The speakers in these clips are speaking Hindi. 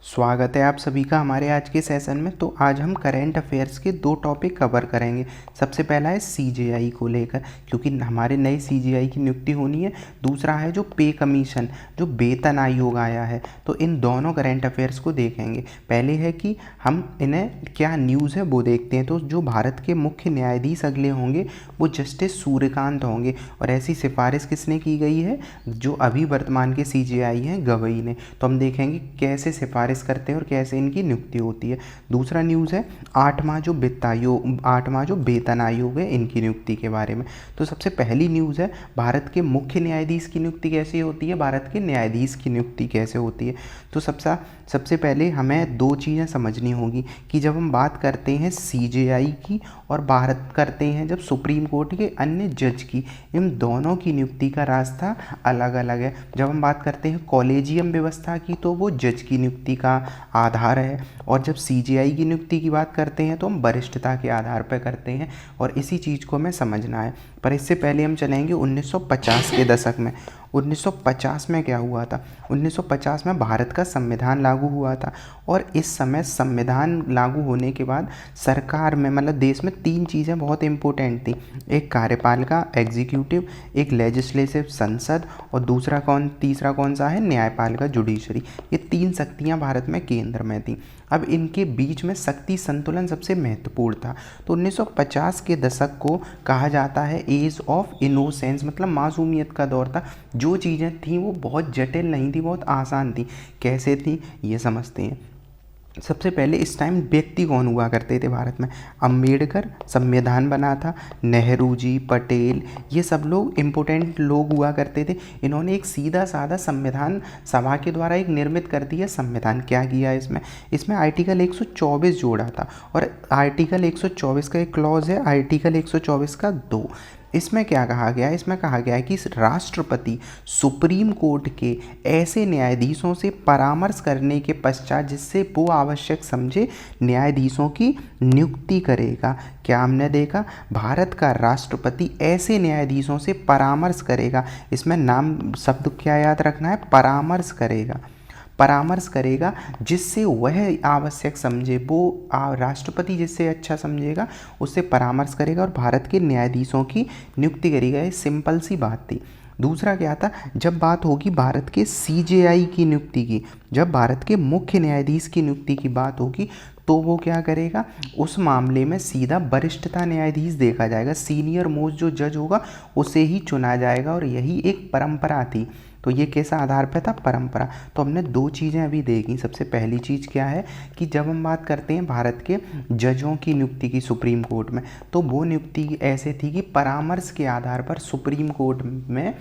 स्वागत है आप सभी का हमारे आज के सेशन में। तो आज हम करेंट अफेयर्स के दो टॉपिक कवर करेंगे। सबसे पहला है सीजेआई को लेकर, क्योंकि हमारे नए सीजेआई की नियुक्ति होनी है। दूसरा है जो पे कमीशन, जो वेतन आयोग आया है। तो इन दोनों करेंट अफेयर्स को देखेंगे। पहले है कि हम इन्हें क्या न्यूज़ है वो देखते हैं। तो जो भारत के मुख्य न्यायाधीश अगले होंगे वो जस्टिस सूर्यकांत होंगे, और ऐसी सिफारिश किसने की गई है? जो अभी वर्तमान के सीजेआई हैं गवई ने। तो हम देखेंगे कैसे सिफारिश करते हैं और कैसे इनकी नियुक्ति होती है। दूसरा न्यूज़ है आठवां जो वेतन आयोग है इनकी नियुक्ति के बारे में। तो सबसे पहली न्यूज़ है भारत के मुख्य न्यायाधीश की नियुक्ति कैसे होती है, भारत के न्यायाधीश की नियुक्ति कैसे होती है। तो सबसे पहले हमें दो चीज़ें समझनी होगी कि जब हम बात करते हैं सीजेआई की और बात करते हैं जब सुप्रीम कोर्ट के अन्य जज की, इन दोनों की नियुक्ति का रास्ता अलग अलग है। जब हम बात करते हैं कॉलेजियम व्यवस्था की तो वो जज की नियुक्ति का आधार है, और जब सीजेआई की नियुक्ति की बात करते हैं तो हम वरिष्ठता के आधार पर करते हैं, और इसी चीज़ को हमें समझना है। पर इससे पहले हम चलेंगे 1950 के दशक में। 1950 में क्या हुआ था? 1950 में भारत का संविधान लागू हुआ था, और इस समय संविधान लागू होने के बाद सरकार में मतलब देश में तीन चीज़ें बहुत इंपॉर्टेंट थी। एक कार्यपालिका एग्जीक्यूटिव, एक लेजिस्लेटिव संसद, और तीसरा कौन सा है? न्यायपालिका जुडिशरी। ये तीन शक्तियाँ भारत में केंद्र में थी। अब इनके बीच में शक्ति संतुलन सबसे महत्वपूर्ण था। तो 1950 के दशक को कहा जाता है एज ऑफ इनोसेंस, मतलब मासूमियत का दौर था। जो चीज़ें थीं वो बहुत जटिल नहीं थी, बहुत आसान थी। कैसे थी ये समझते हैं। सबसे पहले इस टाइम व्यक्ति कौन हुआ करते थे भारत में? अंबेडकर संविधान बना था, नेहरू जी, पटेल, ये सब लोग इम्पोर्टेंट लोग हुआ करते थे। इन्होंने एक सीधा साधा संविधान सभा के द्वारा एक निर्मित कर दिया संविधान। क्या किया इसमें आर्टिकल 124 जोड़ा था, और आर्टिकल 124 का एक क्लॉज है, आर्टिकल 124 का 2। इसमें क्या कहा गया है? इसमें कहा गया है कि राष्ट्रपति सुप्रीम कोर्ट के ऐसे न्यायाधीशों से परामर्श करने के पश्चात जिससे वो आवश्यक समझे न्यायाधीशों की नियुक्ति करेगा। क्या हमने देखा? भारत का राष्ट्रपति ऐसे न्यायाधीशों से परामर्श करेगा। इसमें नाम शब्द क्या याद रखना है? परामर्श करेगा जिससे वह आवश्यक समझे। वो राष्ट्रपति जिससे अच्छा समझेगा उससे परामर्श करेगा और भारत के न्यायाधीशों की नियुक्ति करेगा। ये सिंपल सी बात थी। दूसरा क्या था? जब बात होगी भारत के सीजेआई की नियुक्ति की, जब भारत के मुख्य न्यायाधीश की नियुक्ति की बात होगी तो वो क्या करेगा? उस मामले में सीधा वरिष्ठता न्यायाधीश देखा जाएगा। सीनियर मोस्ट जो जज होगा उसे ही चुना जाएगा, और यही एक परंपरा थी। तो ये कैसा आधार पे था? परंपरा। तो हमने दो चीज़ें अभी देखी। सबसे पहली चीज़ क्या है कि जब हम बात करते हैं भारत के जजों की नियुक्ति की सुप्रीम कोर्ट में, तो वो नियुक्ति ऐसे थी कि परामर्श के आधार पर सुप्रीम कोर्ट में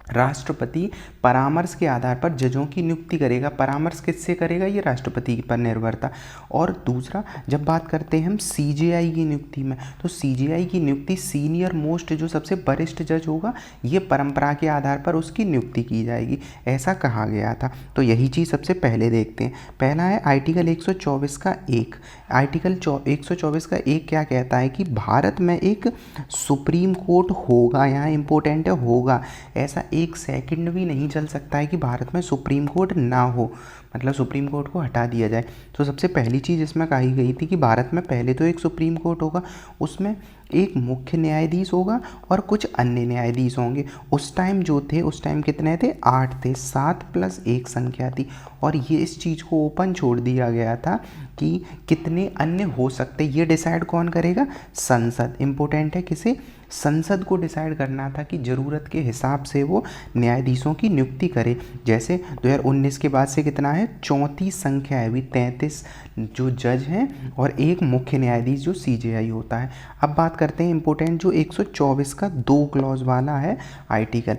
राष्ट्रपति परामर्श के आधार पर जजों की नियुक्ति करेगा। परामर्श किससे करेगा? ये राष्ट्रपति पर निर्भर था। और दूसरा, जब बात करते हैं हम सीजेआई की नियुक्ति में, तो सीजेआई की नियुक्ति सीनियर मोस्ट जो सबसे वरिष्ठ जज होगा, ये परंपरा के आधार पर उसकी नियुक्ति की जाएगी, ऐसा कहा गया था। तो यही चीज़ सबसे पहले देखते हैं। पहला है आर्टिकल 124 का 1। आर्टिकल 124 का 1 क्या कहता है कि भारत में एक सुप्रीम कोर्ट होगा। यहाँ इंपॉर्टेंट है होगा। ऐसा एक सेकंड भी नहीं चल सकता है कि भारत में सुप्रीम कोर्ट ना हो, मतलब सुप्रीम कोर्ट को हटा दिया जाए। तो सबसे पहली चीज़ इसमें कही गई थी कि भारत में पहले तो एक सुप्रीम कोर्ट होगा, उसमें एक मुख्य न्यायाधीश होगा और कुछ अन्य न्यायाधीश होंगे। उस टाइम कितने थे? 8 थे। 7 + 1 संख्या थी, और ये इस चीज़ को ओपन छोड़ दिया गया था कि कितने अन्य हो सकते। ये डिसाइड कौन करेगा? संसद। इंपॉर्टेंट है, किसे? संसद को डिसाइड करना था कि ज़रूरत के हिसाब से वो न्यायाधीशों की नियुक्ति करे। जैसे 2019 के बाद से कितना है? 34 संख्या है। अभी 33 जो जज हैं और एक मुख्य न्यायाधीश जो सीजेआई होता है। अब बात करते हैं इंपॉर्टेंट जो 124 का 2 क्लॉज वाला है आर्टिकल।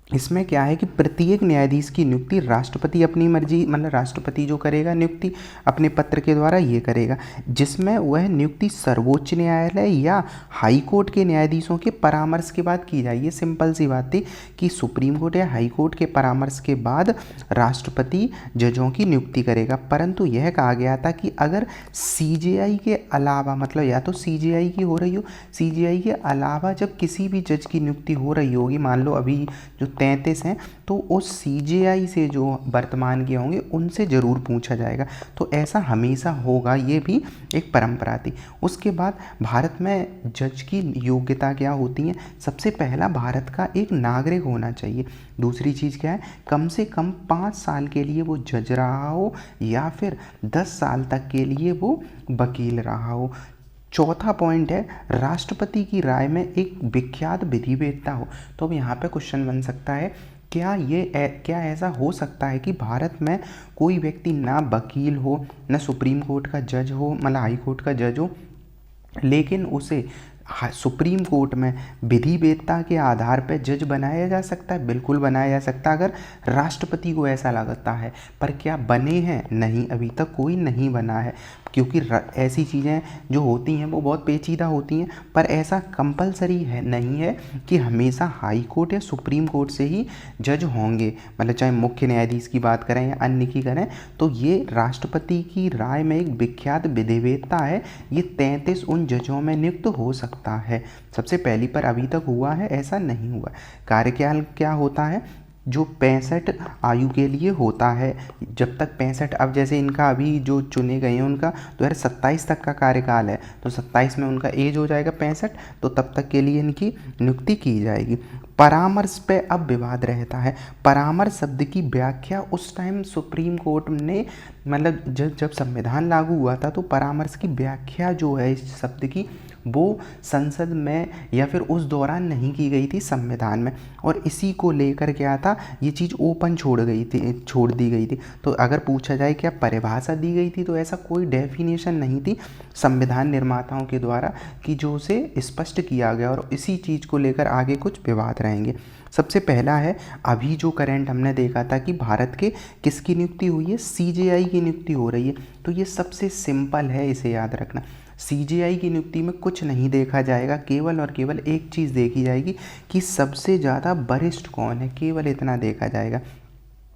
इसमें क्या है कि प्रत्येक न्यायाधीश की नियुक्ति राष्ट्रपति अपनी मर्जी, मतलब राष्ट्रपति जो करेगा नियुक्ति अपने पत्र के द्वारा ये करेगा, जिसमें वह नियुक्ति सर्वोच्च न्यायालय या हाई कोर्ट के न्यायाधीशों के परामर्श के बाद की जाए। ये सिंपल सी बात थी कि सुप्रीम कोर्ट या हाई कोर्ट के परामर्श के बाद राष्ट्रपति जजों की नियुक्ति करेगा। परंतु यह कहा गया था कि अगर सीजेआई के अलावा, मतलब या तो सीजेआई की हो रही हो, सीजेआई के अलावा जब किसी भी जज की नियुक्ति हो रही होगी, मान लो अभी जो 33 हैं तो उस CJI से जो वर्तमान के होंगे उनसे ज़रूर पूछा जाएगा। तो ऐसा हमेशा होगा, ये भी एक परंपरा थी। उसके बाद भारत में जज की योग्यता क्या होती है? सबसे पहला भारत का एक नागरिक होना चाहिए। दूसरी चीज़ क्या है? कम से कम 5 साल के लिए वो जज रहा हो या फिर 10 साल तक के लिए वो वकील रहा हो। चौथा पॉइंट है राष्ट्रपति की राय में एक विख्यात विधिवेत्ता हो। तो अब यहाँ पे क्वेश्चन बन सकता है, क्या ऐसा हो सकता है कि भारत में कोई व्यक्ति ना वकील हो, ना सुप्रीम कोर्ट का जज हो, मतलब हाई कोर्ट का जज हो, लेकिन उसे सुप्रीम कोर्ट में विधिवेत्ता के आधार पर जज बनाया जा सकता है? बिल्कुल बनाया जा सकता है, अगर राष्ट्रपति को ऐसा लगता है। पर क्या बने हैं? नहीं, अभी तक कोई नहीं बना है, क्योंकि ऐसी चीज़ें जो होती हैं वो बहुत पेचीदा होती हैं। पर ऐसा कंपलसरी है नहीं है कि हमेशा हाई कोर्ट या सुप्रीम कोर्ट से ही जज होंगे, मतलब चाहे मुख्य न्यायाधीश की बात करें या अन्य की करें। तो ये राष्ट्रपति की राय में एक विख्यात विधिवेत्ता है, ये 33 उन जजों में नियुक्त हो सकता है सबसे पहली। पर अभी तक हुआ है? ऐसा नहीं हुआ। कार्यकाल क्या होता है? जो 65 आयु के लिए होता है, जब तक 65, अब जैसे इनका अभी जो चुने गए हैं उनका 2027 तक का कार्यकाल है, तो 27 में उनका एज हो जाएगा 65, तो तब तक के लिए इनकी नियुक्ति की जाएगी। परामर्श पे अब विवाद रहता है। परामर्श शब्द की व्याख्या उस टाइम सुप्रीम कोर्ट ने, मतलब जब संविधान लागू हुआ था, तो परामर्श की व्याख्या जो है इस शब्द की, वो संसद में या फिर उस दौरान नहीं की गई थी संविधान में, और इसी को लेकर क्या था, ये चीज़ ओपन छोड़ दी गई थी। तो अगर पूछा जाए क्या परिभाषा दी गई थी, तो ऐसा कोई डेफिनेशन नहीं थी संविधान निर्माताओं के द्वारा कि जो उसे स्पष्ट किया गया, और इसी चीज़ को लेकर आगे कुछ विवाद रहेंगे। सबसे पहला है, अभी जो करंट हमने देखा था कि भारत के किसकी नियुक्ति हुई है? CJI की नियुक्ति हो रही है। तो ये सबसे सिंपल है, इसे याद रखना। CJI की नियुक्ति में कुछ नहीं देखा जाएगा, केवल और केवल एक चीज़ देखी जाएगी कि सबसे ज़्यादा वरिष्ठ कौन है, केवल इतना देखा जाएगा।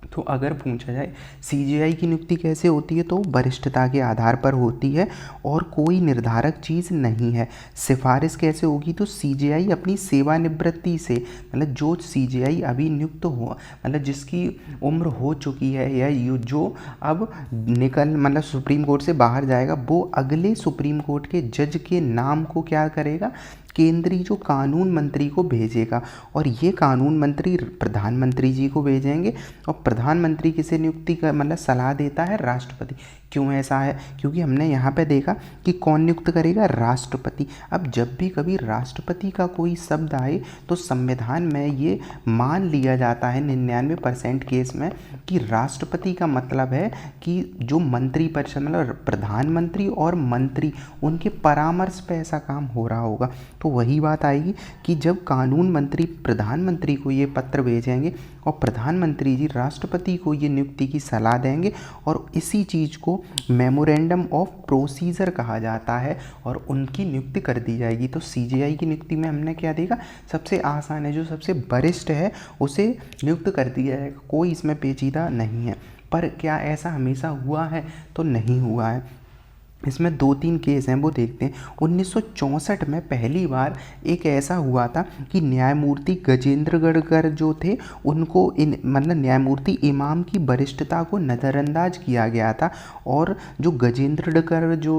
तो अगर पूछा जाए CJI की नियुक्ति कैसे होती है, तो वरिष्ठता के आधार पर होती है और कोई निर्धारक चीज़ नहीं है। सिफारिश कैसे होगी, तो CJI अपनी सेवानिवृत्ति से, मतलब जो CJI अभी नियुक्त हो, मतलब जिसकी उम्र हो चुकी है या जो अब मतलब सुप्रीम कोर्ट से बाहर जाएगा, वो अगले सुप्रीम कोर्ट के जज के नाम को क्या करेगा, केंद्रीय जो कानून मंत्री को भेजेगा, और ये कानून मंत्री प्रधानमंत्री जी को भेजेंगे, और प्रधानमंत्री किसे नियुक्ति का मतलब सलाह देता है? राष्ट्रपति। क्यों ऐसा है? क्योंकि हमने यहाँ पे देखा कि कौन नियुक्त करेगा? राष्ट्रपति। अब जब भी कभी राष्ट्रपति का कोई शब्द आए तो संविधान में ये मान लिया जाता है 99% केस में कि राष्ट्रपति का मतलब है कि जो मंत्री परिषद, मतलब प्रधानमंत्री और मंत्री, उनके परामर्श पे ऐसा काम हो रहा होगा। तो वही बात आएगी कि जब कानून मंत्री प्रधानमंत्री को ये पत्र भेजेंगे और प्रधानमंत्री जी राष्ट्रपति को ये नियुक्ति की सलाह देंगे, और इसी चीज़ को मेमोरेंडम ऑफ प्रोसीजर कहा जाता है, और उनकी नियुक्ति कर दी जाएगी। तो CJI की नियुक्ति में हमने क्या देखा, सबसे आसान है, जो सबसे वरिष्ठ है उसे नियुक्त कर दिया जाएगा, कोई इसमें पेचीदा नहीं है। पर क्या ऐसा हमेशा हुआ है? तो नहीं हुआ है। इसमें 2-3 केस हैं, वो देखते हैं। 1964 में पहली बार एक ऐसा हुआ था कि न्यायमूर्ति गजेंद्र गढ़कर जो थे, उनको मतलब न्यायमूर्ति इमाम की वरिष्ठता को नज़रअंदाज किया गया था, और जो गजेंद्र गढ़कर जो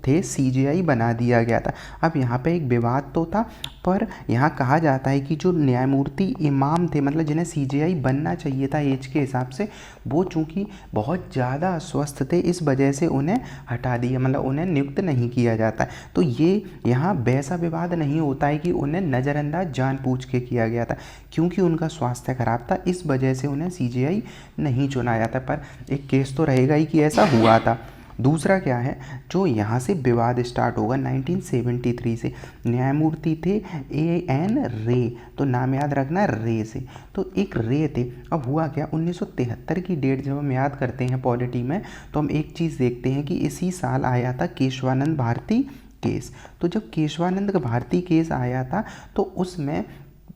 थे CJI बना दिया गया था। अब यहाँ पे एक विवाद तो था, पर यहाँ कहा जाता है कि जो न्यायमूर्ति इमाम थे, मतलब जिन्हें CJI बनना चाहिए था एज के हिसाब से, वो चूँकि बहुत ज़्यादा अस्वस्थ थे, इस वजह से उन्हें हटा दिया, मतलब उन्हें नियुक्त नहीं किया जाता है। तो ये यहाँ वैसा विवाद नहीं होता है कि उन्हें नज़रअंदाज जानबूझ के किया गया था, क्योंकि उनका स्वास्थ्य खराब था, इस वजह से उन्हें CJI नहीं चुना जाता। पर एक केस तो रहेगा ही कि ऐसा हुआ था। दूसरा क्या है, जो यहाँ से विवाद स्टार्ट होगा 1973 से। न्यायमूर्ति थे AN रे, तो नाम याद रखना रे से। तो एक रे थे। अब हुआ क्या, 1973 की डेट जब हम याद करते हैं पॉलिटी में, तो हम एक चीज़ देखते हैं कि इसी साल आया था केशवानंद भारती केस। तो जब केशवानंद भारती केस आया था, तो उसमें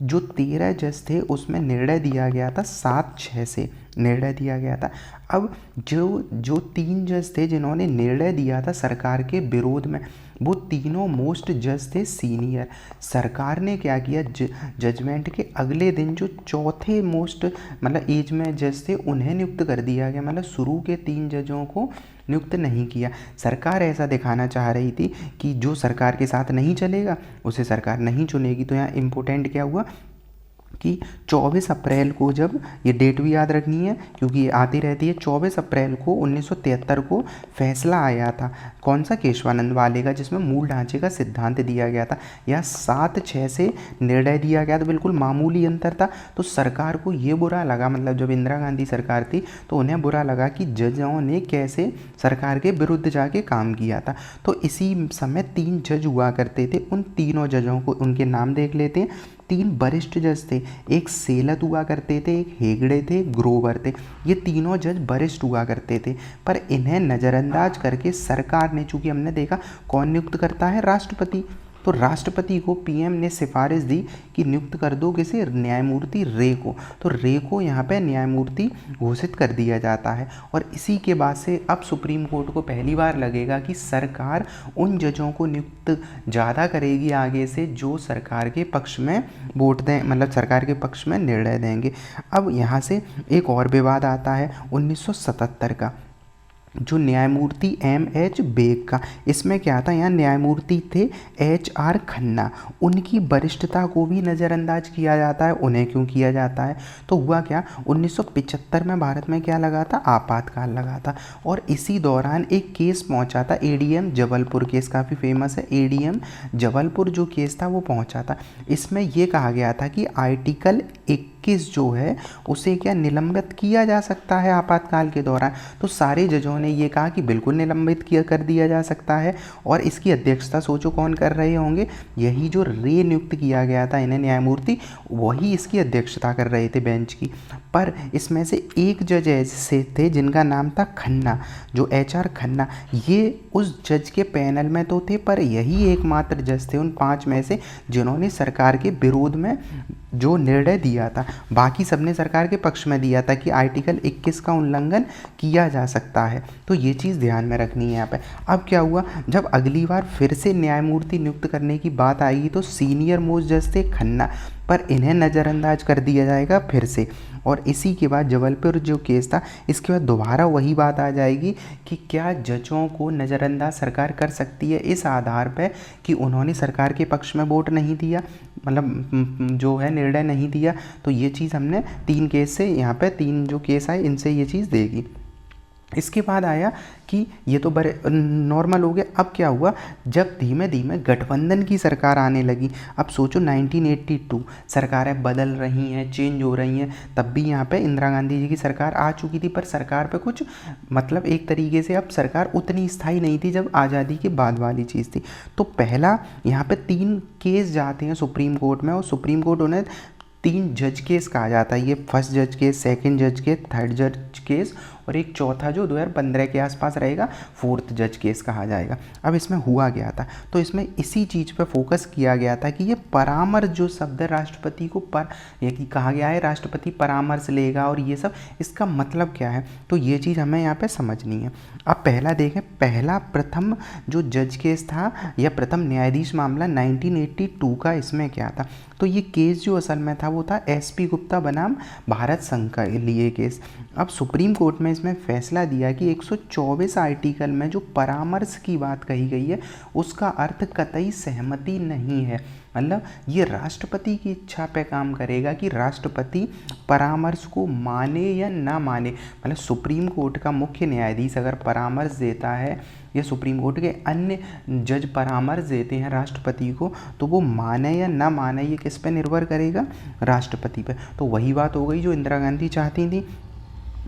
जो 13 जज थे, उसमें निर्णय दिया गया था 7-6 से निर्णय दिया गया था। अब जो जो 3 जज थे जिन्होंने निर्णय दिया था सरकार के विरोध में, वो तीनों मोस्ट जज थे सीनियर। सरकार ने क्या किया, जजमेंट के अगले दिन जो चौथे मोस्ट मतलब एज में जज थे उन्हें नियुक्त कर दिया गया, मतलब शुरू के 3 जजों को नियुक्त नहीं किया। सरकार ऐसा दिखाना चाह रही थी कि जो सरकार के साथ नहीं चलेगा उसे सरकार नहीं चुनेगी। तो यहाँ इम्पोर्टेंट क्या हुआ कि 24 अप्रैल को, जब ये डेट भी याद रखनी है क्योंकि ये आती रहती है, 24 अप्रैल को 1973 को फैसला आया था, कौन सा, केशवानंद वाले का, जिसमें मूल ढांचे का सिद्धांत दिया गया था। यह 7-6 से निर्णय दिया गया था, बिल्कुल मामूली अंतर था। तो सरकार को ये बुरा लगा, मतलब जब इंदिरा गांधी सरकार थी तो उन्हें बुरा लगा कि जजों ने कैसे सरकार के विरुद्ध जाके काम किया था। तो इसी समय 3 जज हुआ करते थे। उन तीनों जजों को उनके नाम देख लेते हैं। 3 वरिष्ठ जज थे, एक सेलत हुआ करते थे, एक हेगड़े थे, ग्रोवर थे। ये तीनों जज वरिष्ठ हुआ करते थे, पर इन्हें नज़रअंदाज करके सरकार ने, चूंकि हमने देखा कौन नियुक्त करता है, राष्ट्रपति, तो राष्ट्रपति को पीएम ने सिफारिश दी कि नियुक्त कर दो किसे, न्यायमूर्ति रे को। तो रे को यहाँ पे न्यायमूर्ति घोषित कर दिया जाता है। और इसी के बाद से अब सुप्रीम कोर्ट को पहली बार लगेगा कि सरकार उन जजों को नियुक्त ज़्यादा करेगी आगे से जो सरकार के पक्ष में वोट दें, मतलब सरकार के पक्ष में निर्णय देंगे। अब यहाँ से एक और विवाद आता है 1977 का, जो न्यायमूर्ति M.H. बेग का। इसमें क्या था, यहाँ न्यायमूर्ति थे H.R. खन्ना। उनकी वरिष्ठता को भी नज़रअंदाज किया जाता है। उन्हें क्यों किया जाता है, तो हुआ क्या, 1975 में भारत में क्या लगा था, आपातकाल लगा था। और इसी दौरान एक केस पहुंचा था, ADM जबलपुर केस, काफ़ी फेमस है। ADM जबलपुर जो केस था वो पहुंचा था। इसमें ये कहा गया था कि आर्टिकल 21 जो है उसे क्या निलंबित किया जा सकता है आपातकाल के दौरान। तो सारे जजों ने ये कहा कि बिल्कुल निलंबित किया कर दिया जा सकता है। और इसकी अध्यक्षता सोचो कौन कर रहे होंगे, यही जो रे नियुक्त किया गया था इन्हें न्यायमूर्ति, वही इसकी अध्यक्षता कर रहे थे बेंच की। पर इसमें से एक जज ऐसे थे जिनका नाम था खन्ना, जो HR खन्ना। ये उस जज के पैनल में तो थे, पर यही एकमात्र जज थे उन 5 में से जिन्होंने सरकार के विरोध में जो निर्णय दिया था। बाकी सबने सरकार के पक्ष में दिया था कि आर्टिकल 21 का उल्लंघन किया जा सकता है। तो ये चीज़ ध्यान में रखनी है यहाँ पे। अब क्या हुआ, जब अगली बार फिर से न्यायमूर्ति नियुक्त करने की बात आएगी तो सीनियर मोस्ट जज थे खन्ना, पर इन्हें नज़रअंदाज कर दिया जाएगा फिर से। और इसी के बाद जबलपुर जो केस था, इसके बाद दोबारा वही बात आ जाएगी कि क्या जजों को नज़रअंदाज सरकार कर सकती है इस आधार पर कि उन्होंने सरकार के पक्ष में वोट नहीं दिया, मतलब जो है निर्णय नहीं दिया। तो ये चीज़ हमने 3 केस से, यहाँ पे 3 जो केस आए इनसे ये चीज़ देगी। इसके बाद आया कि ये तो बड़े नॉर्मल हो गया। अब क्या हुआ, जब धीमे धीमे गठबंधन की सरकार आने लगी। अब सोचो 1982 सरकारें बदल रही हैं, चेंज हो रही हैं, तब भी यहाँ पे इंदिरा गांधी जी की सरकार आ चुकी थी, पर सरकार पे कुछ मतलब एक तरीके से अब सरकार उतनी स्थायी नहीं थी जब आज़ादी के बाद वाली चीज़ थी। तो पहला यहाँ पे 3 केस जाते हैं सुप्रीम कोर्ट में, और सुप्रीम कोर्ट उन्हें 3 जज केस कहा जाता है। ये फर्स्ट जज केस, सेकंड जज केस, थर्ड जज केस, और एक चौथा जो 2015 के आसपास रहेगा, 4th जज केस कहा जाएगा। अब इसमें हुआ गया था, तो इसमें इसी चीज़ पे फोकस किया गया था कि ये परामर्श जो शब्द है राष्ट्रपति को ये कहा गया है राष्ट्रपति परामर्श लेगा, और ये सब इसका मतलब क्या है, तो ये चीज़ हमें यहाँ पे समझनी है। अब पहला देखें, पहला प्रथम जो जज केस था या प्रथम न्यायाधीश मामला 1982 का, इसमें क्या था, तो ये केस जो असल में था वो था SP गुप्ता बनाम भारत संघ का लिए केस। अब सुप्रीम कोर्ट में इसमें फैसला दिया कि 124 आर्टिकल में जो परामर्श की बात कही गई है उसका अर्थ कतई सहमति नहीं है। मतलब ये राष्ट्रपति की इच्छा पे काम करेगा कि राष्ट्रपति परामर्श को माने या ना माने। मतलब सुप्रीम कोर्ट का मुख्य न्यायाधीश अगर परामर्श देता है या सुप्रीम कोर्ट के अन्य जज परामर्श देते हैं राष्ट्रपति को, तो वो माने या ना माने ये किस पे निर्भर करेगा, राष्ट्रपति पे। तो वही बात हो गई जो इंदिरा गांधी चाहती थी,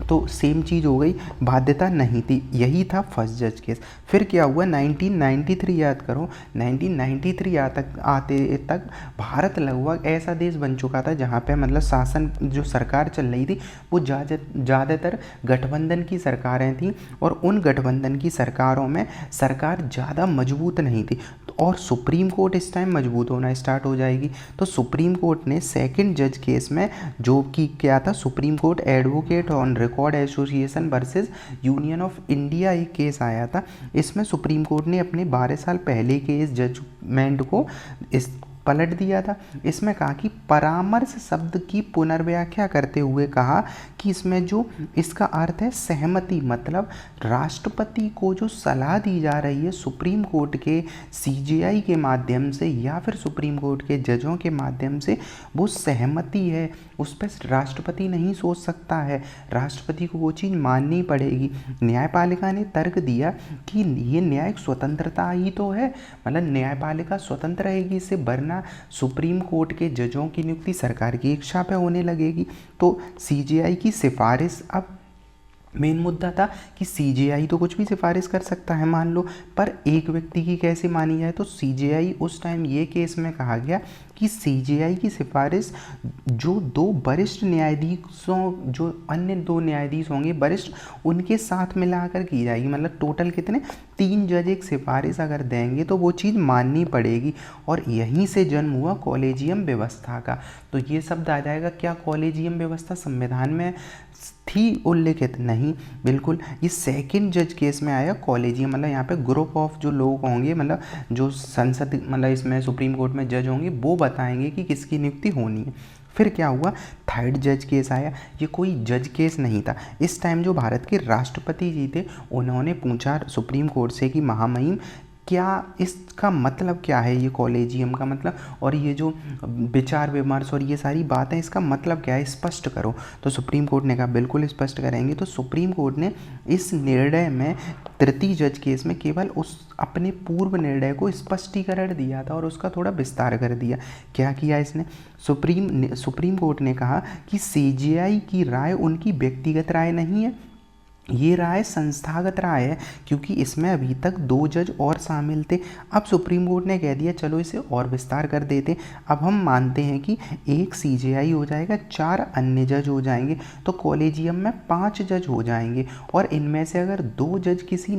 तो सेम चीज़ हो गई, बाध्यता नहीं थी। यही था फर्स्ट जज केस। फिर क्या हुआ, 1993 याद करो, 1993 आते तक भारत लगभग ऐसा देश बन चुका था जहाँ पे मतलब शासन जो सरकार चल रही थी वो ज़्यादातर गठबंधन की सरकारें थीं, और उन गठबंधन की सरकारों में सरकार ज़्यादा मजबूत नहीं थी, और सुप्रीम कोर्ट इस टाइम मजबूत होना स्टार्ट हो जाएगी। तो सुप्रीम कोर्ट ने सेकंड जज केस में, जो कि क्या था, supreme court advocate on record association versus union of India एक केस आया था। इसमें सुप्रीम कोर्ट ने अपने 12 साल पहले के इस जजमेंट को इस पलट दिया था। इसमें कहा कि परामर्श शब्द की पुनर्व्याख्या करते हुए कहा कि इसमें जो इसका अर्थ है सहमति, मतलब राष्ट्रपति को जो सलाह दी जा रही है सुप्रीम कोर्ट के सीजेआई के माध्यम से या फिर सुप्रीम कोर्ट के जजों के माध्यम से, वो सहमति है, उस पर राष्ट्रपति नहीं सोच सकता है, राष्ट्रपति को वो चीज़ माननी पड़ेगी। न्यायपालिका ने तर्क दिया कि ये न्यायिक स्वतंत्रता ही तो है, मतलब न्यायपालिका स्वतंत्र रहेगी इससे, वरना सुप्रीम कोर्ट के जजों की नियुक्ति सरकार की इच्छा पे होने लगेगी। तो सीजेआई की सिफारिश, अब मेन मुद्दा था कि सीजेआई तो कुछ भी सिफारिश कर सकता है मान लो, पर एक व्यक्ति की कैसे मानी जाए। तो सीजेआई उस टाइम ये केस में कहा गया कि सीजेआई की सिफारिश जो दो वरिष्ठ न्यायाधीशों, जो अन्य दो न्यायाधीश होंगे वरिष्ठ, उनके साथ मिलाकर की जाएगी। मतलब टोटल कितने, 3 जज एक सिफारिश अगर देंगे तो वो चीज़ माननी पड़ेगी। और यहीं से जन्म हुआ कॉलेजियम व्यवस्था का। तो ये शब्द आ जाएगा, क्या कॉलेजियम व्यवस्था संविधान में थी उल्लिखित? नहीं, बिल्कुल ये सेकंड जज केस में आया कॉलेजियम, मतलब यहाँ पे ग्रुप ऑफ जो लोग होंगे, मतलब जो संसद, मतलब इसमें सुप्रीम कोर्ट में जज होंगे, वो बताएंगे कि किसकी नियुक्ति होनी है। फिर क्या हुआ, थर्ड जज केस आया। ये कोई जज केस नहीं था, इस टाइम जो भारत के राष्ट्रपति जी थे उन्होंने पूछा सुप्रीम कोर्ट से कि महामहिम क्या इसका मतलब क्या है, ये कॉलेजियम का मतलब, और ये जो विचार विमर्श और ये सारी बातें, इसका मतलब क्या है, स्पष्ट करो। तो सुप्रीम कोर्ट ने कहा बिल्कुल स्पष्ट करेंगे। तो सुप्रीम कोर्ट ने इस निर्णय में तृतीय जज केस में केवल उस अपने पूर्व निर्णय को स्पष्टीकरण दिया था और उसका थोड़ा विस्तार कर दिया। क्या किया इसने, सुप्रीम कोर्ट ने कहा कि सीजेआई की राय उनकी व्यक्तिगत राय नहीं है, ये राय संस्थागत राय है, क्योंकि इसमें अभी तक 2 जज और शामिल थे। अब सुप्रीम कोर्ट ने कह दिया चलो इसे और विस्तार कर देते, अब हम मानते हैं कि एक सीजेआई हो जाएगा, 4 अन्य जज हो जाएंगे, तो कॉलेजियम में 5 जज हो जाएंगे। और इनमें से अगर 2 जज किसी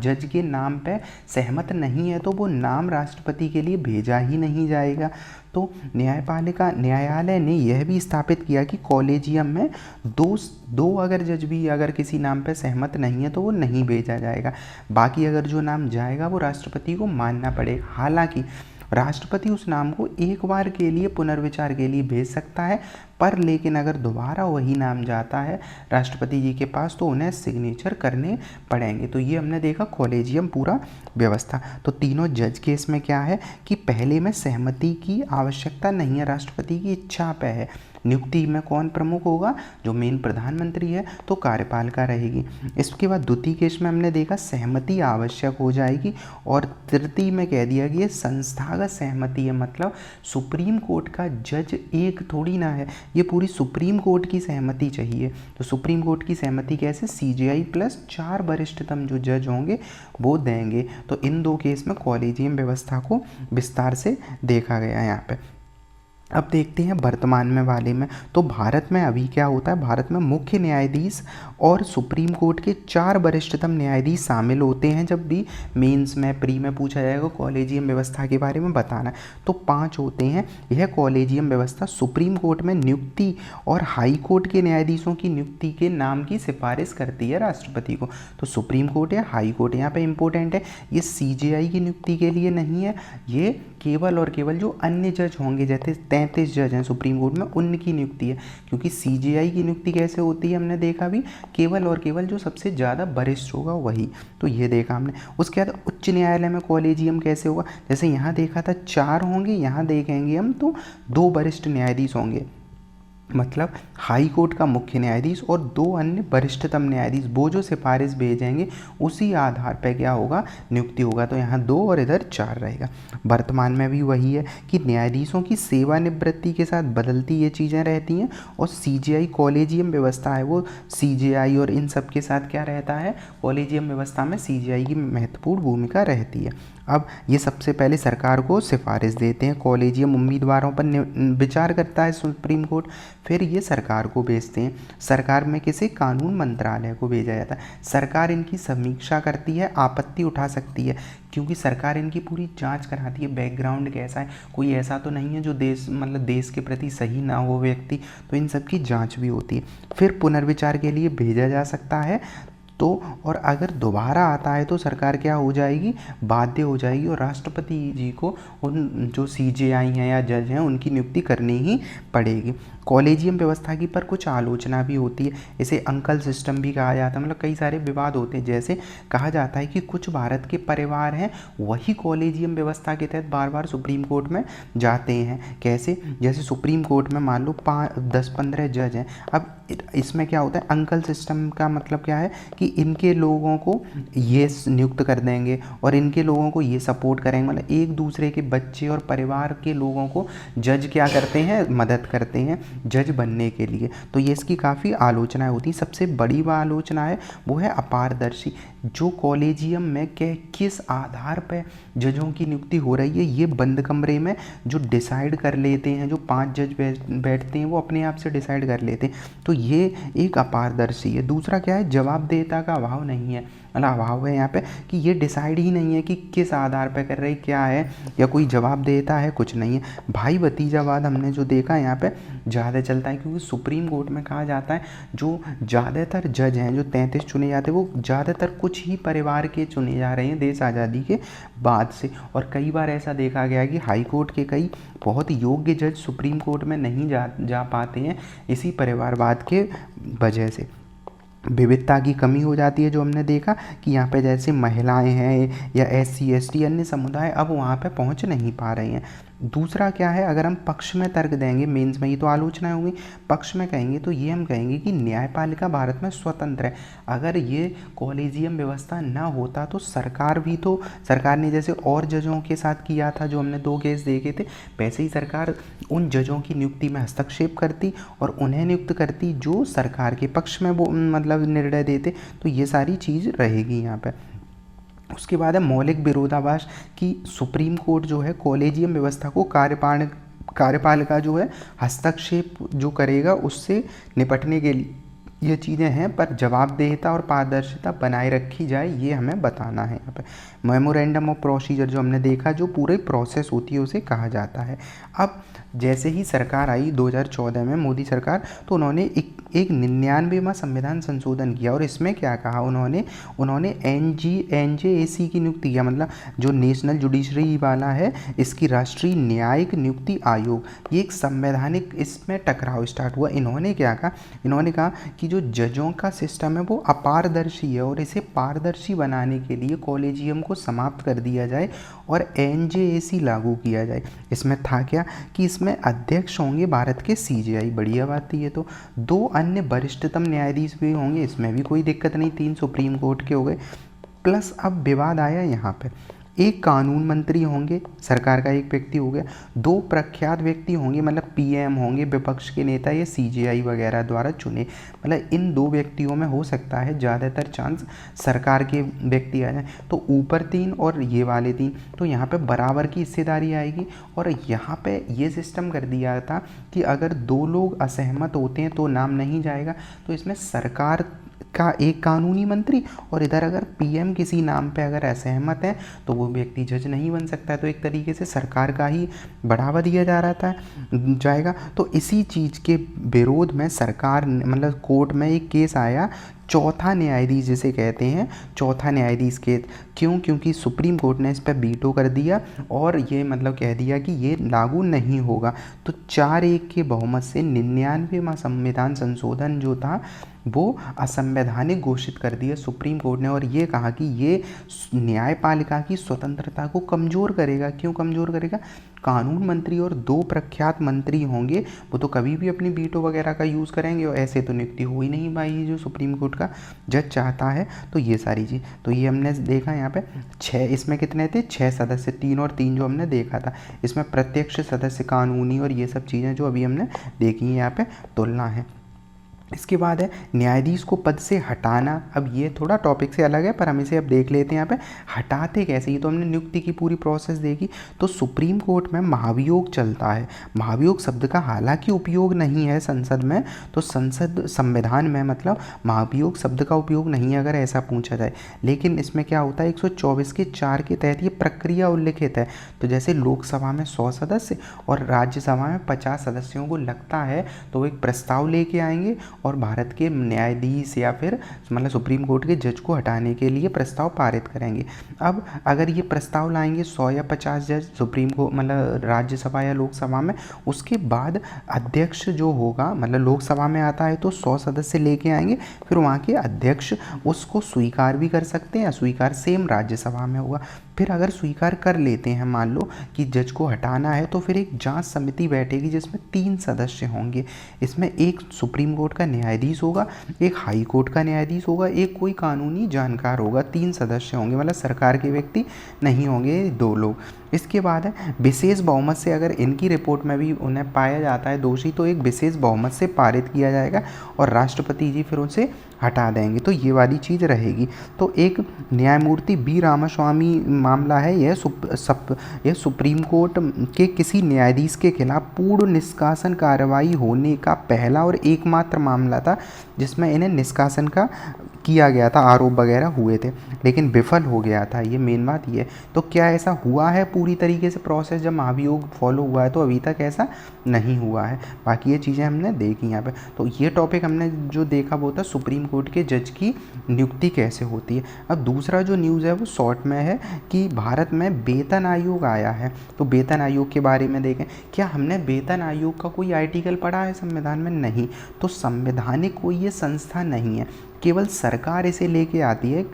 जज के नाम पे सहमत नहीं है तो वो नाम राष्ट्रपति के लिए भेजा ही नहीं जाएगा। तो न्यायालय ने यह भी स्थापित किया कि कॉलेजियम में दो अगर जज भी अगर किसी नाम पर सहमत नहीं है तो वो नहीं भेजा जाएगा, बाकी अगर जो नाम जाएगा वो राष्ट्रपति को मानना पड़ेगा। हालांकि राष्ट्रपति उस नाम को एक बार के लिए पुनर्विचार के लिए भेज सकता है, पर लेकिन अगर दोबारा वही नाम जाता है राष्ट्रपति जी के पास तो उन्हें सिग्नेचर करने पड़ेंगे। तो ये हमने देखा कॉलेजियम पूरा व्यवस्था। तो तीनों जज केस में क्या है कि पहले में सहमति की आवश्यकता नहीं है, राष्ट्रपति की इच्छा पे है। नियुक्ति में कौन प्रमुख होगा, जो मेन प्रधानमंत्री है, तो कार्यपालिका रहेगी। इसके बाद द्वितीय केस में हमने देखा सहमति आवश्यक हो जाएगी, और तृतीय में कह दिया कि ये संस्थागत सहमति है, मतलब सुप्रीम कोर्ट का जज एक थोड़ी ना है, ये पूरी सुप्रीम कोर्ट की सहमति चाहिए। तो सुप्रीम कोर्ट की सहमति कैसे, सीजेआई प्लस 4 वरिष्ठतम जो जज होंगे वो देंगे। तो इन 2 केस में कॉलेजियम व्यवस्था को विस्तार से देखा गया है यहाँ पे। अब देखते हैं वर्तमान में वाले में। तो भारत में अभी क्या होता है, भारत में मुख्य न्यायाधीश और सुप्रीम कोर्ट के 4 वरिष्ठतम न्यायाधीश शामिल होते हैं। जब भी मेंस में प्री में पूछा जाएगा कॉलेजियम व्यवस्था के बारे में बताना है तो 5 होते हैं। यह कॉलेजियम व्यवस्था सुप्रीम कोर्ट में नियुक्ति और हाई कोर्ट के न्यायाधीशों की नियुक्ति के नाम की सिफारिश करती है राष्ट्रपति को। तो सुप्रीम कोर्ट या हाई कोर्ट यहाँ पे इंपॉर्टेंट है, ये सीजेआई की नियुक्ति के लिए नहीं है, ये केवल और केवल जो अन्य जज होंगे, जैसे 33 जज हैं सुप्रीम कोर्ट में, उनकी नियुक्ति है। क्योंकि सीजेआई की नियुक्ति कैसे होती है हमने देखा भी, केवल और केवल जो सबसे ज़्यादा वरिष्ठ होगा वही। तो ये देखा हमने। उसके बाद उच्च न्यायालय में कॉलेजियम कैसे होगा, जैसे यहाँ देखा था 4 होंगे, यहाँ देखेंगे हम तो 2 वरिष्ठ न्यायाधीश होंगे, मतलब हाई कोर्ट का मुख्य न्यायाधीश और 2 अन्य वरिष्ठतम न्यायाधीश, वो जो सिफारिश भेजेंगे उसी आधार पर क्या होगा, नियुक्ति होगा। तो यहाँ 2 और इधर 4 रहेगा। वर्तमान में भी वही है कि न्यायाधीशों की सेवानिवृत्ति के साथ बदलती ये चीज़ें रहती हैं, और सीजेआई कॉलेजियम व्यवस्था है वो सीजेआई और इन सब के साथ क्या रहता है, कॉलेजियम व्यवस्था में सीजेआई की महत्वपूर्ण भूमिका रहती है। अब ये सबसे पहले सरकार को सिफारिश देते हैं, कॉलेजियम उम्मीदवारों पर विचार करता है सुप्रीम कोर्ट, फिर ये सरकार को भेजते हैं। सरकार में किसे? कानून मंत्रालय को भेजा जाता है। सरकार इनकी समीक्षा करती है, आपत्ति उठा सकती है, क्योंकि सरकार इनकी पूरी जांच कराती है, बैकग्राउंड कैसा है, कोई ऐसा तो नहीं है जो देश के प्रति सही ना हो व्यक्ति, तो इन सब की जांच भी होती है। फिर पुनर्विचार के लिए भेजा जा सकता है। तो और अगर दोबारा आता है तो सरकार क्या हो जाएगी? बाध्य हो जाएगी और राष्ट्रपति जी को उन जो सीजेआई हैं या जज हैं उनकी नियुक्ति करनी ही पड़ेगी। कॉलेजियम व्यवस्था की पर कुछ आलोचना भी होती है, इसे अंकल सिस्टम भी कहा जाता है। मतलब कई सारे विवाद होते हैं, जैसे कहा जाता है कि कुछ भारत के परिवार हैं वही कॉलेजियम व्यवस्था के तहत बार बार सुप्रीम कोर्ट में जाते हैं। कैसे? जैसे सुप्रीम कोर्ट में मान लो 10-15 जज हैं। अब इसमें क्या होता है? अंकल सिस्टम का मतलब क्या है कि इनके लोगों को ये नियुक्त कर देंगे और इनके लोगों को ये सपोर्ट करेंगे। मतलब एक दूसरे के बच्चे और परिवार के लोगों को जज क्या करते हैं? मदद करते हैं जज बनने के लिए। तो ये इसकी काफ़ी आलोचनाएं होती हैं। सबसे बड़ी आलोचना है वो है अपारदर्शी। जो कॉलेजियम में किस आधार पर जजों की नियुक्ति हो रही है, ये बंद कमरे में जो डिसाइड कर लेते हैं, जो 5 जज बैठते हैं वो अपने आप से डिसाइड कर लेते हैं। तो ये एक अपारदर्शी है। दूसरा क्या है? जवाबदेहिता का अभाव नहीं है, मतलब अभाव है यहाँ पे कि ये डिसाइड ही नहीं है कि किस आधार पर कर रही क्या है, या कोई जवाब देता है, कुछ नहीं है। भाई भतीजावाद हमने जो देखा यहाँ पे ज़्यादा चलता है, क्योंकि सुप्रीम कोर्ट में कहा जाता है जो ज़्यादातर जज हैं, जो 33 चुने जाते हैं, वो ज़्यादातर कुछ ही परिवार के चुने जा रहे हैं देश आज़ादी के बाद से। और कई बार ऐसा देखा गया कि हाई कोर्ट के कई बहुत योग्य जज सुप्रीम कोर्ट में नहीं जा पाते हैं, इसी परिवारवाद के वजह से। विविधता की कमी हो जाती है, जो हमने देखा कि यहाँ पे जैसे महिलाएं हैं या SC ST अन्य समुदाय अब वहाँ पे पहुँच नहीं पा रहे हैं। दूसरा क्या है? अगर हम पक्ष में तर्क देंगे, मेंस में ही तो आलोचनाएं होंगी, पक्ष में कहेंगे तो ये हम कहेंगे कि न्यायपालिका भारत में स्वतंत्र है। अगर ये कॉलेजियम व्यवस्था ना होता तो सरकार ने जैसे और जजों के साथ किया था, जो हमने 2 केस देखे थे, वैसे ही सरकार उन जजों की नियुक्ति में हस्तक्षेप करती और उन्हें नियुक्त करती जो सरकार के पक्ष में वो मतलब निर्णय देते। तो ये सारी चीज़ रहेगी यहाँ पर। उसके बाद है मौलिक विरोधाभास कि सुप्रीम कोर्ट जो है कॉलेजियम व्यवस्था को कार्यपालिका जो है हस्तक्षेप जो करेगा उससे निपटने के लिए ये चीज़ें हैं, पर जवाबदेहिता और पारदर्शिता बनाए रखी जाए, ये हमें बताना है यहाँ पे। मेमोरेंडम ऑफ प्रोसीजर जो हमने देखा, जो पूरे प्रोसेस होती है उसे कहा जाता है। अब जैसे ही सरकार आई 2014 में मोदी सरकार, तो उन्होंने एक 99वां संविधान संशोधन किया और इसमें क्या कहा उन्होंने NJAC की नियुक्ति किया, मतलब जो नेशनल जुडिशरी वाला है, इसकी राष्ट्रीय न्यायिक नियुक्ति आयोग, ये एक संवैधानिक इसमें टकराव स्टार्ट हुआ। इन्होंने क्या कहा? इन्होंने कहा कि जो जजों का सिस्टम है वो अपारदर्शी है और इसे पारदर्शी बनाने के लिए कॉलेजियम को समाप्त कर दिया जाए और NJAC लागू किया जाए। इसमें था क्या कि इसमें अध्यक्ष होंगे भारत के CJI, बढ़िया बात थी ये तो। 2 अन्य वरिष्ठतम न्यायाधीश भी होंगे, इसमें भी कोई दिक्कत नहीं, 3 सुप्रीम कोर्ट के हो गए। प्लस अब विवाद आया यहाँ पे, एक कानून मंत्री होंगे, सरकार का एक व्यक्ति हो गया, 2 प्रख्यात व्यक्ति होंगे, मतलब PM होंगे, विपक्ष के नेता, ये CJI वगैरह द्वारा चुने। मतलब इन 2 व्यक्तियों में हो सकता है ज़्यादातर चांस सरकार के व्यक्ति आ जाए। तो ऊपर 3 और ये वाले 3, तो यहाँ पे बराबर की हिस्सेदारी आएगी। और यहाँ पे ये सिस्टम कर दिया था कि अगर 2 लोग असहमत होते हैं तो नाम नहीं जाएगा। तो इसमें सरकार का एक कानूनी मंत्री और इधर अगर PM किसी नाम पे अगर असहमत है तो वो व्यक्ति जज नहीं बन सकता। तो एक तरीके से सरकार का ही बढ़ावा दिया जाएगा। तो इसी चीज़ के विरोध में सरकार मतलब कोर्ट में एक केस आया, चौथा न्यायाधीश जिसे कहते हैं, चौथा न्यायाधीश के क्योंकि सुप्रीम कोर्ट ने इस पर वीटो कर दिया और ये मतलब कह दिया कि ये लागू नहीं होगा। तो 4-1 के बहुमत से 99वां संविधान संशोधन जो था वो असंवैधानिक घोषित कर दिया सुप्रीम कोर्ट ने, और ये कहा कि ये न्यायपालिका की स्वतंत्रता को कमज़ोर करेगा। क्यों कमज़ोर करेगा? कानून मंत्री और 2 प्रख्यात मंत्री होंगे, वो तो कभी भी अपनी वीटो वगैरह का यूज़ करेंगे और ऐसे तो नियुक्ति हो ही नहीं पाई जो सुप्रीम कोर्ट का जज चाहता है। तो ये सारी चीज़, तो ये हमने देखा यहाँ पे 6, इसमें कितने थे? 6 सदस्य, 3 और 3 जो हमने देखा था। इसमें प्रत्यक्ष सदस्य, कानूनी और ये सब चीज़ें जो अभी हमने देखी हैं यहाँ पे तुलना है। इसके बाद है न्यायाधीश को पद से हटाना। अब ये थोड़ा टॉपिक से अलग है पर हम इसे अब देख लेते हैं। यहाँ पे हटाते कैसे, ये तो हमने नियुक्ति की पूरी प्रोसेस देखी। तो सुप्रीम कोर्ट में महाभियोग चलता है। महाभियोग शब्द का हालांकि उपयोग नहीं है संसद में, तो संसद संविधान में मतलब महाभियोग शब्द का उपयोग नहीं है अगर ऐसा पूछा जाए। लेकिन इसमें क्या होता है 124 के 4 के तहत ये प्रक्रिया उल्लिखित है। तो जैसे लोकसभा में 100 सदस्य और राज्यसभा में 50 सदस्यों को लगता है तो वो एक प्रस्ताव लेके आएंगे और भारत के न्यायाधीश या फिर मतलब सुप्रीम कोर्ट के जज को हटाने के लिए प्रस्ताव पारित करेंगे। अब अगर ये प्रस्ताव लाएंगे 100 या 50 जज सुप्रीम को मतलब राज्यसभा या लोकसभा में, उसके बाद अध्यक्ष जो होगा मतलब लोकसभा में आता है तो 100 सदस्य लेके आएंगे, फिर वहाँ के अध्यक्ष उसको स्वीकार भी कर सकते हैं। स्वीकार सेम राज्यसभा में होगा। फिर अगर स्वीकार कर लेते हैं मान लो कि जज को हटाना है, तो फिर एक जांच समिति बैठेगी जिसमें 3 सदस्य होंगे। इसमें एक सुप्रीम कोर्ट का न्यायाधीश होगा, एक हाई कोर्ट का न्यायाधीश होगा, एक कोई कानूनी जानकार होगा। 3 सदस्य होंगे मतलब सरकार के व्यक्ति नहीं होंगे 2 लोग। इसके बाद है विशेष बहुमत से अगर इनकी रिपोर्ट में भी उन्हें पाया जाता है दोषी तो एक विशेष बहुमत से पारित किया जाएगा और राष्ट्रपति जी फिर उनसे हटा देंगे। तो ये वाली चीज़ रहेगी। तो एक न्यायमूर्ति बी रामास्वामी मामला है, यह सुप्रीम कोर्ट के किसी न्यायाधीश के खिलाफ पूर्ण निष्कासन कार्रवाई होने का पहला और एकमात्र मामला था जिसमें इन्हें निष्कासन का किया गया था, आरोप वगैरह हुए थे लेकिन विफल हो गया था। ये मेन बात ये है। तो क्या ऐसा हुआ है पूरी तरीके से प्रोसेस जब महाभियोग फॉलो हुआ है? तो अभी तक ऐसा नहीं हुआ है। बाकी ये चीज़ें हमने देखी यहाँ पे। तो ये टॉपिक हमने जो देखा वो था सुप्रीम कोर्ट के जज की नियुक्ति कैसे होती है। अब दूसरा जो न्यूज़ है वो शॉर्ट में है कि भारत में वेतन आयोग आया है। तो वेतन आयोग के बारे में देखें, क्या हमने वेतन आयोग का कोई आर्टिकल पढ़ा है संविधान में? नहीं। तो संवैधानिक कोई ये संस्था नहीं है, केवल सरकार इसे लेके आती है।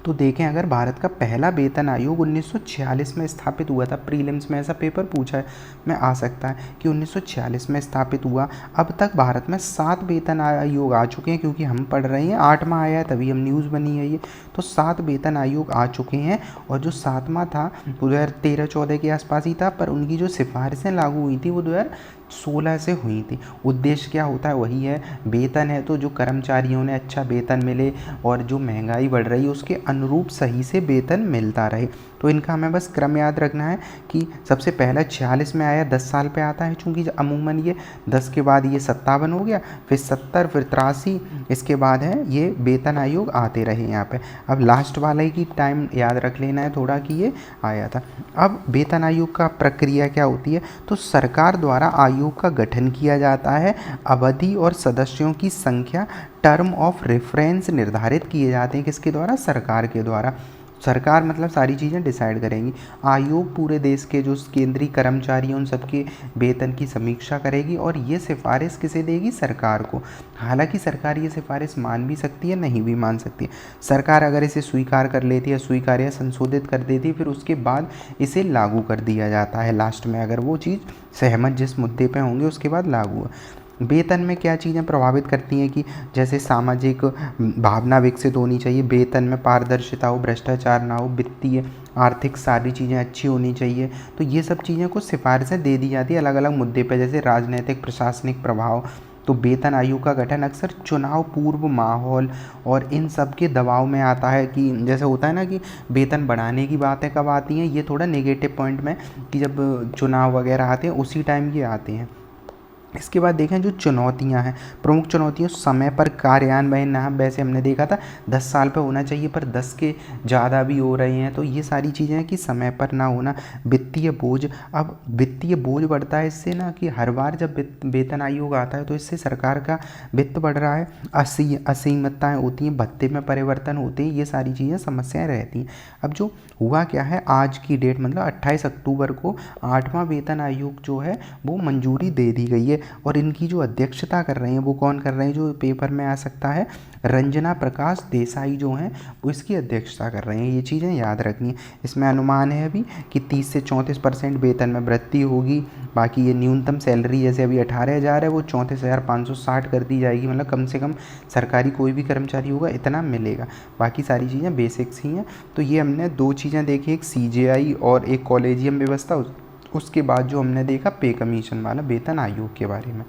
तो देखें अगर भारत का पहला वेतन आयोग 1946 में स्थापित हुआ था, प्रीलिम्स में ऐसा पेपर पूछा है में आ सकता है कि 1946 में स्थापित हुआ। अब तक भारत में 7 वेतन आयोग आ चुके हैं, क्योंकि हम पढ़ रहे हैं 8वां आया है तभी हम न्यूज़ बनी है ये। तो 7 वेतन आयोग आ चुके हैं और जो 7वां था 2013-14 के आसपास ही था, पर उनकी जो सिफारिशें लागू हुई थी वो 2016 से हुई थी। उद्देश्य क्या होता है? वही है, वेतन है तो जो कर्मचारियों ने अच्छा वेतन मिले और जो महंगाई बढ़ रही है उसके अनुरूप सही से वेतन मिलता रहे। तो इनका हमें बस क्रम याद रखना है कि सबसे पहला 46 में आया, 10 साल पे आता है चूँकि अमूमन ये 10 के बाद ये 57 हो गया, फिर 70, फिर 83, इसके बाद है ये वेतन आयोग आते रहे यहाँ पे। अब लास्ट वाला ही की टाइम याद रख लेना है थोड़ा कि ये आया था। अब वेतन आयोग का प्रक्रिया क्या होती है? तो सरकार द्वारा आयोग का गठन किया जाता है, अवधि और सदस्यों की संख्या, टर्म ऑफ रेफरेंस निर्धारित किए जाते हैं। किसके द्वारा? सरकार के द्वारा। सरकार मतलब सारी चीज़ें डिसाइड करेंगी। आयोग पूरे देश के जो केंद्रीय कर्मचारी हैं उन सबके वेतन की समीक्षा करेगी और ये सिफारिश किसे देगी? सरकार को। हालांकि सरकार ये सिफारिश मान भी सकती है, नहीं भी मान सकती है। सरकार अगर इसे स्वीकार कर लेती है, स्वीकार या संशोधित कर देती है, फिर उसके बाद इसे लागू कर दिया जाता है लास्ट में, अगर वो चीज़ सहमत जिस मुद्दे पे होंगे उसके बाद लागू है। वेतन में क्या चीज़ें प्रभावित करती हैं कि जैसे सामाजिक भावना विकसित होनी चाहिए, वेतन में पारदर्शिता हो, भ्रष्टाचार ना हो, वित्तीय आर्थिक सारी चीज़ें अच्छी होनी चाहिए। तो ये सब चीज़ें को सिफारिशें दे दी जाती है अलग अलग मुद्दे पर, जैसे राजनीतिक प्रशासनिक प्रभाव। तो वेतन आयोग का गठन अक्सर चुनाव पूर्व माहौल और इन सब के दबाव में आता है कि जैसे होता है ना कि वेतन बढ़ाने की बातें कब आती हैं, ये थोड़ा नेगेटिव पॉइंट में कि जब चुनाव वगैरह आते हैं उसी टाइम ये आते हैं। इसके बाद देखें जो चुनौतियां हैं, प्रमुख चुनौतियां, समय पर कार्यान्वयन ना, वैसे हमने देखा था 10 साल पे होना चाहिए पर 10 के ज़्यादा भी हो रहे हैं। तो ये सारी चीज़ें हैं कि समय पर ना होना। वित्तीय बोझ, अब वित्तीय बोझ बढ़ता है इससे ना कि हर बार जब वेतन आयोग आता है तो इससे सरकार का वित्त बढ़ रहा है, असीमितताएँ होती हैं, भत्ते में परिवर्तन होते हैं, ये सारी चीज़ें समस्याएँ रहती हैं। अब जो हुआ क्या है, आज की डेट मतलब 28 अक्टूबर को 8वां वेतन आयोग जो है वो मंजूरी दे दी गई है और इनकी जो अध्यक्षता कर रहे हैं वो कौन कर रहे हैं, जो पेपर में आ सकता है, रंजना प्रकाश देसाई जो हैं वो इसकी अध्यक्षता कर रहे हैं। ये चीज़ें याद रखनी है। इसमें अनुमान है अभी कि 30 से 34% वेतन में वृद्धि होगी। बाकी ये न्यूनतम सैलरी जैसे अभी 18,000 है वो 34,560 कर दी जाएगी, मतलब कम से कम सरकारी कोई भी कर्मचारी होगा इतना मिलेगा। बाकी सारी चीज़ें बेसिक्स ही हैं। तो ये हमने 2 चीज़ें देखी, एक CJI और एक कॉलेजियम व्यवस्था, उसके बाद जो हमने देखा पे कमीशन वाला वेतन आयोग के बारे में।